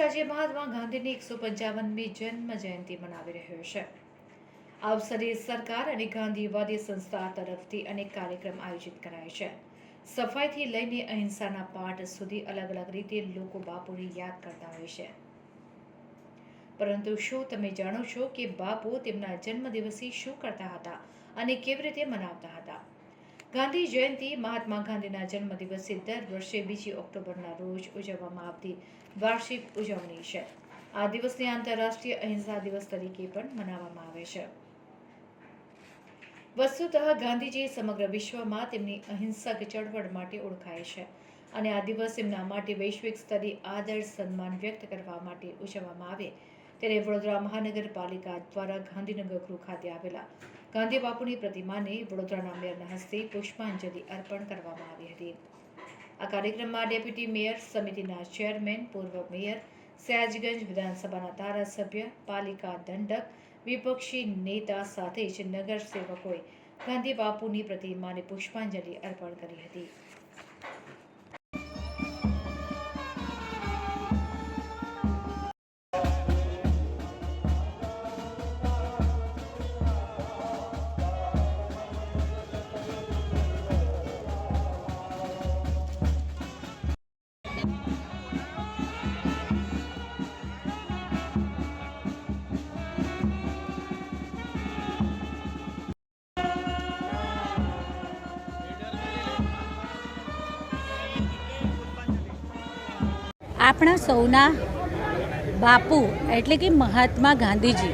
આજે મહાત્મા ગાંધીની 155મી જન્મ જયંતિ મનાવી રહ્યો છે। આ અવસરે સરકાર અને ગાંધીવાદી સંસ્થા તરફથી અનેક કાર્યક્રમ આયોજિત કરાય છે। સફાઈથી લઈને અહિંસાના પાઠ સુધી અલગ અલગ રીતે લોકો બાપુને યાદ કરતા હોય છે। પરંતુ શું તમે જાણો છો કે બાપુ તેમના જન્મદિવસે શું કરતા હતા અને કેવી રીતે મનાવતા હતા? ગાંધી જયંતિ મહાત્મા ગાંધીના જન્મદિવસે દર વર્ષે 2 ઓક્ટોબરના રોજ ઉજવવામાં આવતી વાર્ષિક ઉજવણી છે। આ દિવસને આંતરરાષ્ટ્રીય અહિંસા દિવસ તરીકે પણ મનાવવામાં આવે છે। વસ્તુતઃ ગાંધીજી સમગ્ર વિશ્વમાં તેમની અહિંસક ચળવળ માટે ઓળખાય છે અને આ દિવસ એમના માટે વૈશ્વિક સ્તરે આદર સન્માન વ્યક્ત કરવા માટે ઉજવવામાં આવે ત્યારે વડોદરા મહાનગરપાલિકા દ્વારા ગાંધીનગર ગૃહ ખાતે આવેલા ગાંધી બાપુની પ્રતિમાને વડોદરાના મેયરના હસ્તે પુષ્પાંજલિ અર્પણ કરવામાં આવી હતી। આ કાર્યક્રમમાં ડેપ્યુટી મેયર, સમિતિના ચેરમેન, પૂર્વ મેયર, સયાજગંજ વિધાનસભાના ધારાસભ્ય, પાલિકા દંડક, વિપક્ષી નેતા સાથે જ નગરસેવકોએ ગાંધી બાપુની પ્રતિમાને પુષ્પાંજલિ અર્પણ કરી હતી। આપણા સૌના બાપુ એટલે કે મહાત્મા ગાંધીજી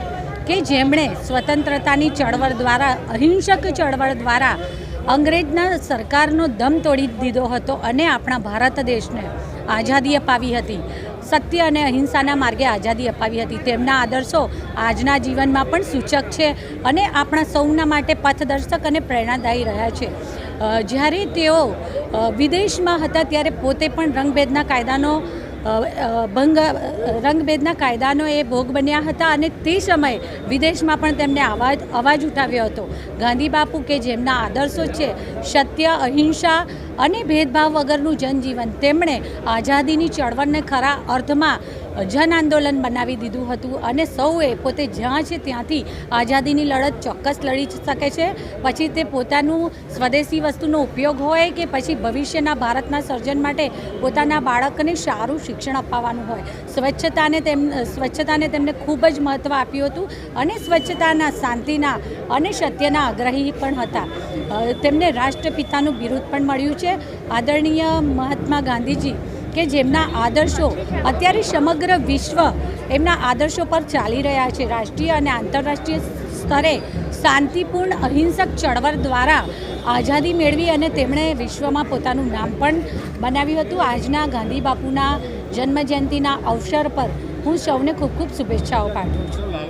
કે જેમણે સ્વતંત્રતાની ચળવળ દ્વારા, અહિંસક ચળવળ દ્વારા અંગ્રેજના સરકારનો દમ તોડી દીધો હતો અને આપણા ભારત દેશને આઝાદી અપાવી હતી। સત્ય અને અહિંસાના માર્ગે આઝાદી અપાવી હતી। તેમના આદર્શો આજના જીવનમાં પણ સૂચક છે અને આપણા સૌના માટે પથદર્શક અને પ્રેરણાદાયી રહ્યા છે। જ્યારે તેઓ વિદેશમાં હતા ત્યારે પોતે પણ રંગભેદના કાયદાનો એ ભોગ બન્યા હતા અને તે સમયે વિદેશમાં પણ તેમને અવાજ ઉઠાવ્યો હતો। ગાંધી બાપુ કે જેમના આદર્શો છે સત્ય, અહિંસા અને ભેદભાવ વગરનું જનજીવન, તેમણે આઝાદીની ચળવળને ખરા અર્થમાં જન આંદોલન બનાવી દીધું હતું અને સૌએ પોતે જ્યાં છે ત્યાંથી આઝાદીની લડત ચોક્કસ લડી શકે છે। પછી તે પોતાનું સ્વદેશી વસ્તુનો ઉપયોગ હોય કે પછી ભવિષ્યના ભારતના સર્જન માટે પોતાના બાળકને સારું શિક્ષણ અપાવવાનું હોય। સ્વચ્છતાને તેમને ખૂબ જ મહત્ત્વ આપ્યું હતું અને સ્વચ્છતાના, શાંતિના અને સત્યના આગ્રહી પણ હતા। તેમને રાષ્ટ્રપિતાનું બિરુદ પણ મળ્યું છે। આદરણીય મહાત્મા ગાંધીજી કે જેમના આદર્શો અત્યારે સમગ્ર વિશ્વ એમના આદર્શો પર ચાલી રહ્યા છે। રાષ્ટ્રીય અને આંતરરાષ્ટ્રીય સ્તરે શાંતિપૂર્ણ અહિંસક ચળવળ દ્વારા આઝાદી મેળવી અને તેમણે વિશ્વમાં પોતાનું નામ પણ બનાવ્યું હતું। આજના ગાંધી બાપુના જન્મજયંતિના અવસર પર હું સૌને ખૂબ ખૂબ શુભેચ્છાઓ પાઠવું છું।